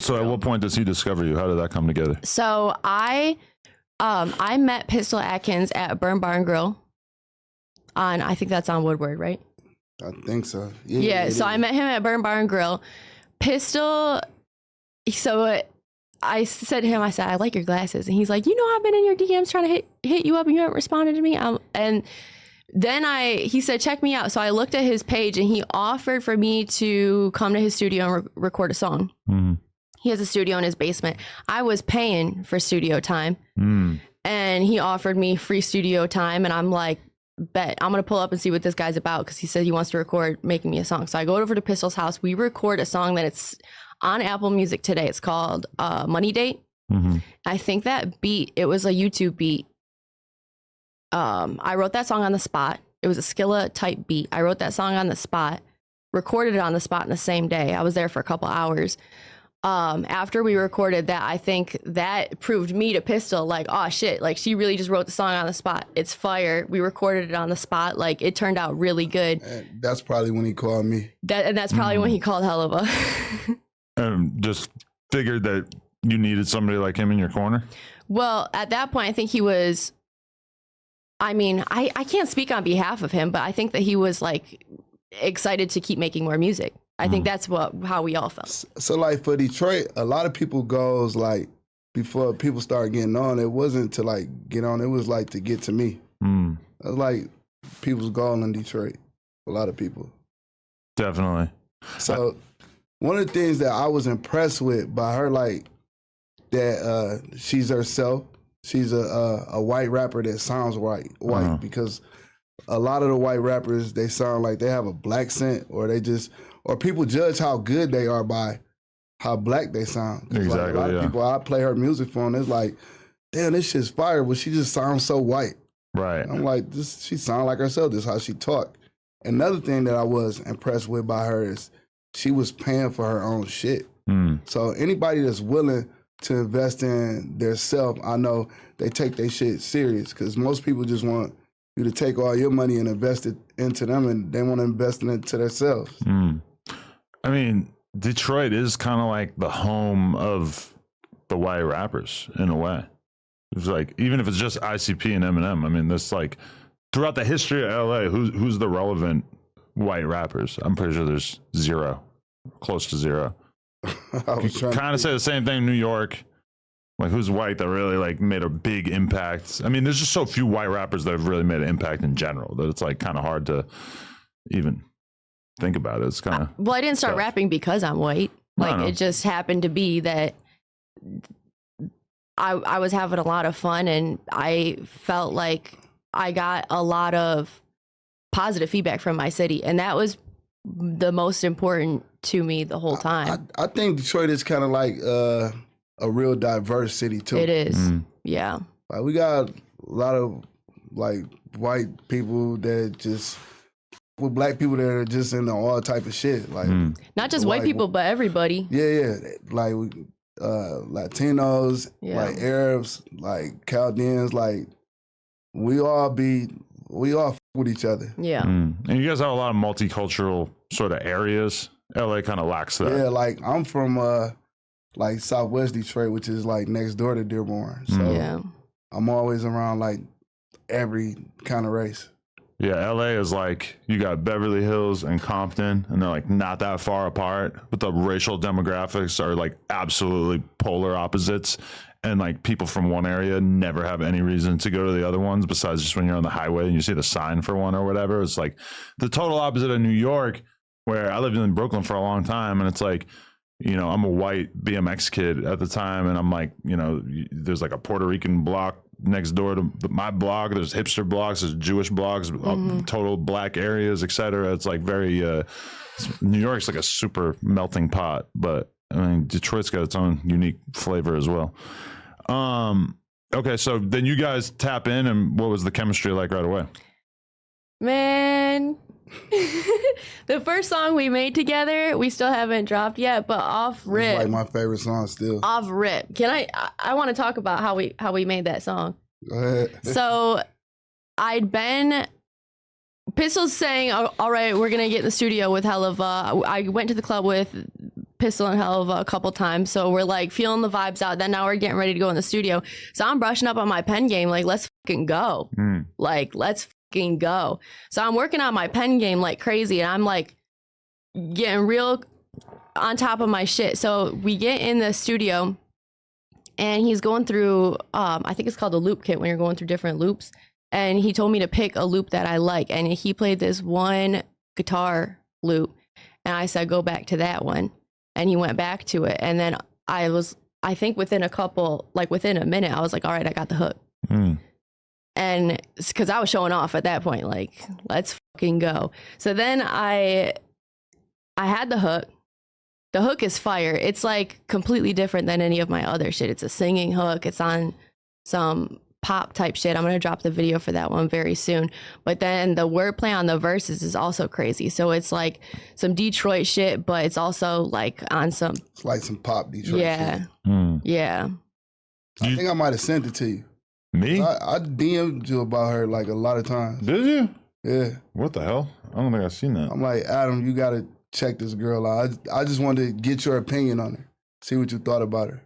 So at what point does he discover you? How did that come together? So I met Pistol Atkins at Burn Bar and Grill I think that's on Woodward, right? I think so. Yeah, so I met him at Burn Bar and Grill. Pistol, so I said to him, I said, I like your glasses. And he's like, I've been in your DMs trying to hit you up and you haven't responded to me. And then he said, check me out. So I looked at his page and he offered for me to come to his studio and record a song. Mm-hmm. He has a studio in his basement. I was paying for studio time and he offered me free studio time. And I'm like, bet I'm going to pull up and see what this guy's about. Cause he said he wants to record making me a song. So I go over to Pistol's house. We record a song that it's on Apple Music today. It's called Money Date. Mm-hmm. I think that beat, it was a YouTube beat. I wrote that song on the spot. It was a Skilla type beat. I wrote that song on the spot, recorded it on the spot in the same day. I was there for a couple hours. After we recorded that, I think that proved me to Pistol, like, oh shit, like she really just wrote the song on the spot. It's fire. We recorded it on the spot. Like it turned out really good. And that's probably when he called me. That's probably when he called Helluva. Just figured that you needed somebody like him in your corner? Well, at that point, I think he was, I can't speak on behalf of him, but I think that he was like excited to keep making more music. I think that's how we all felt. So like for Detroit, a lot of people goes like, before people start getting on, it wasn't to like get on, it was like to get to me. It was like people's goal in Detroit, a lot of people. Definitely. So one of the things that I was impressed with by her, like that she's herself, she's a white rapper that sounds white, because a lot of the white rappers, they sound like they have a black scent, or people judge how good they are by how black they sound. Exactly, like a lot of people, I play her music for, and it's like, damn, this shit's fire, but she just sounds so white. Right. And I'm like, she sound like herself, this is how she talk. Another thing that I was impressed with by her is she was paying for her own shit. So anybody that's willing to invest in their self, I know they take their shit serious, because most people just want you to take all your money and invest it into them, and they want to invest it into themselves. I mean, Detroit is kind of like the home of the white rappers in a way. It's like, even if it's just ICP and Eminem, I mean, this like throughout the history of LA, who's the relevant white rappers? I'm pretty sure there's zero, close to zero. You kind of say the same thing in New York. Like, who's white that really like made a big impact? I mean, there's just so few white rappers that have really made an impact in general that it's like kind of hard to even think about it. It's kind of well, I didn't start rapping because I'm white. Like, it just happened to be that I was having a lot of fun, and I felt like I got a lot of positive feedback from my city, and that was the most important to me the whole time. I think Detroit is kind of like a real diverse city too. It is, yeah. Like, we got a lot of like white people that just, with black people that are just into all type of shit. Like not just white people, but everybody. Yeah. Like Latinos, like Arabs, like Chaldeans, like we all with each other. Yeah. And you guys have a lot of multicultural sort of areas. LA kind of lacks that. Yeah, like I'm from like Southwest Detroit, which is like next door to Dearborn. So I'm always around like every kind of race. Yeah, LA is like, you got Beverly Hills and Compton, and they're like not that far apart, but the racial demographics are like absolutely polar opposites. And like people from one area never have any reason to go to the other ones besides just when you're on the highway and you see the sign for one or whatever. It's like the total opposite of New York, where I lived in Brooklyn for a long time, and it's like, you know, I'm a white BMX kid at the time, and I'm like, you know, there's like a Puerto Rican block next door to my block. There's hipster blocks, there's Jewish blocks, total black areas, etc. It's like very New York's like a super melting pot, but I mean, Detroit's got its own unique flavor as well. Okay, so then you guys tap in, and what was the chemistry like right away? Man, the first song we made together, we still haven't dropped yet, but off rip. It's like my favorite song still. Off rip. Can I want to talk about how we made that song. Go ahead. So Pistol's saying, all right, we're going to get in the studio with Helluva. I went to the club with Pistol and Helluva a couple times. So we're like feeling the vibes out. Then now we're getting ready to go in the studio. So I'm brushing up on my pen game. Like, let's fucking go. Like, let's fucking go. So I'm working on my pen game like crazy. And I'm like getting real on top of my shit. So we get in the studio and he's going through, I think it's called a loop kit when you're going through different loops. And he told me to pick a loop that I like. And he played this one guitar loop. And I said, go back to that one. And he went back to it. And then I think within a minute, I was like, all right, I got the hook. And because I was showing off at that point, like, let's fucking go. So then I had the hook. The hook is fire. It's like completely different than any of my other shit. It's a singing hook. It's on some pop type shit. I'm going to drop the video for that one very soon. But then the wordplay on the verses is also crazy. So it's like some Detroit shit, but it's also like on some... It's like some pop Detroit shit. Yeah. I think I might have sent it to you. Me? I DM'd you about her like a lot of times. Did you? Yeah. What the hell? I don't think I've seen that. I'm like, Adam, you got to check this girl out. I just wanted to get your opinion on her. See what you thought about her.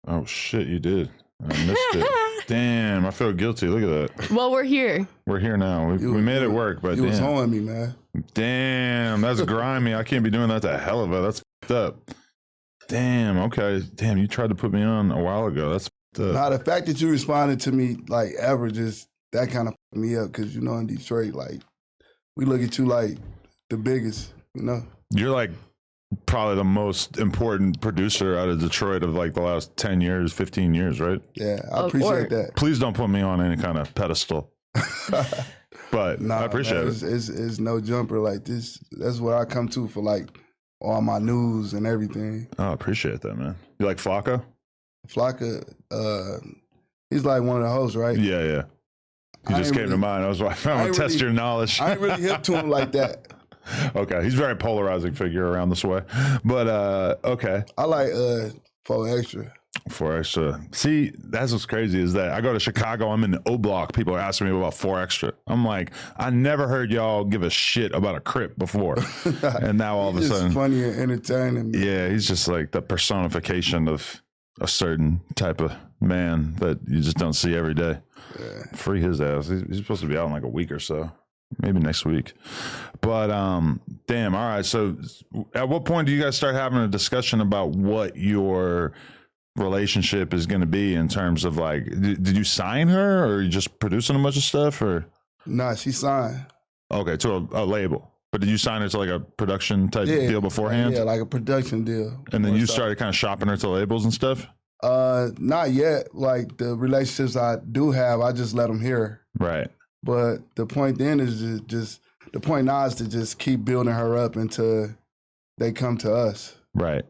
Oh, shit, you did. I missed it. Damn, I feel guilty. Look at that. Well, we're here. We're here now. We made it work, but you was on me, man. Damn, that's grimy. I can't be doing that to Helluva. That's fucked up. Damn, okay. Damn, you tried to put me on a while ago. That's fucked up. Now, the fact that you responded to me, like, ever, just, that kind of fucked me up, because, you know, in Detroit, like, we look at you like the biggest, you know? You're like probably the most important producer out of Detroit of like the last 10 years, 15 years, right? Yeah, I appreciate that. Please don't put me on any kind of pedestal. But I appreciate it. It's no jumper like this. That's what I come to for like all my news and everything. Oh, I appreciate that, man. You like Flocka? Flocka, he's like one of the hosts, right? Yeah. He just came to mind. I was like, I want to test your knowledge. I ain't really hip to him like that. Okay, he's a very polarizing figure around this way, but okay. I like 4 Extra. 4 Extra. See, that's what's crazy is that I go to Chicago. I'm in the O Block. People are asking me about 4 Extra. I'm like, I never heard y'all give a shit about a Crip before, and now all of a sudden, funny and entertaining. Yeah, he's just like the personification of a certain type of man that you just don't see every day. Yeah. Free his ass. He's supposed to be out in like a week or so. Maybe next week. But damn, all right. So at what point do you guys start having a discussion about what your relationship is going to be in terms of like, did you sign her or are you just producing a bunch of stuff or? Nah, she signed. Okay, to a label. But did you sign her to like a production type deal beforehand? Yeah, like a production deal. And then you started kind of shopping her to labels and stuff? Not yet. Like the relationships I do have, I just let them hear. Right. But the point then is just the point now is to just keep building her up until they come to us. Right.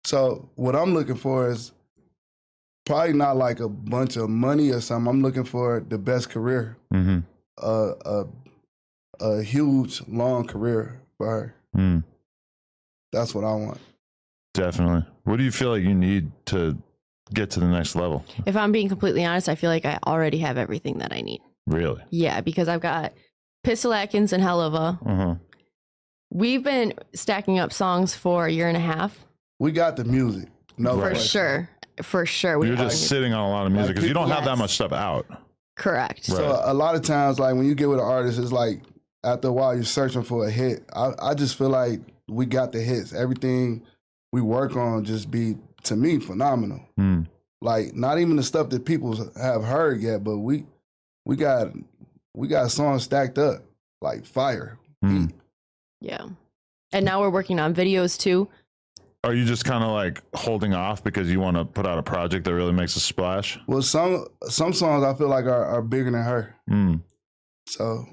So what I'm looking for is probably not like a bunch of money or something. I'm looking for the best career. Mm-hmm. A huge, long career for her. Mm. That's what I want. Definitely. What do you feel like you need to get to the next level? If I'm being completely honest, I feel like I already have everything that I need. Really? Yeah, because I've got Pistol Atkins and Helluva. Uh-huh. We've been stacking up songs for a year and a half. We got the music. No, for sure. For sure. You're just sitting on a lot of music because you don't have that much stuff out. Correct. Right. So a lot of times, like when you get with an artist, it's like after a while you're searching for a hit. I just feel like we got the hits. Everything we work on just be, to me, phenomenal. Mm. Like not even the stuff that people have heard yet, but we got songs stacked up like fire. Mm. Yeah. And now we're working on videos too. Are you just kind of like holding off because you want to put out a project that really makes a splash? Well, some songs I feel like are bigger than her. Mm. So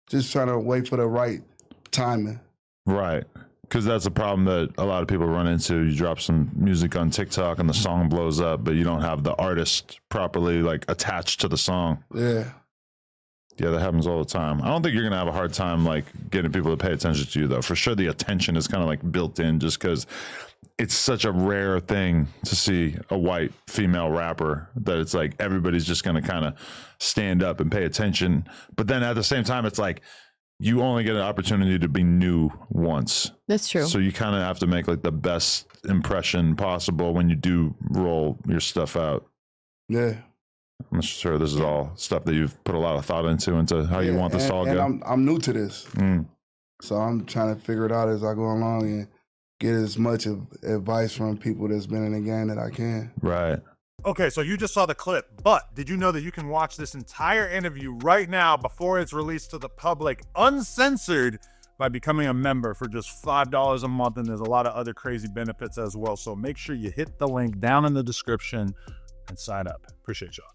just trying to wait for the right timing. Right. Because that's a problem that a lot of people run into. You drop some music on TikTok and the song blows up, but you don't have the artist properly like attached to the song. Yeah. Yeah, that happens all the time. I don't think you're going to have a hard time like getting people to pay attention to you though. For sure the attention is kind of like built in just because it's such a rare thing to see a white female rapper that it's like everybody's just going to kind of stand up and pay attention. But then at the same time, it's like you only get an opportunity to be new once. That's true. So you kind of have to make like the best impression possible when you do roll your stuff out. Yeah. I'm sure this is all stuff that you've put a lot of thought into how you want this to all go. And I'm new to this. So I'm trying to figure it out as I go along and get as much advice from people that's been in the game that I can. Right. Okay, so you just saw the clip, but did you know that you can watch this entire interview right now before it's released to the public, uncensored, by becoming a member for just $5 a month, and there's a lot of other crazy benefits as well. So make sure you hit the link down in the description and sign up. Appreciate y'all.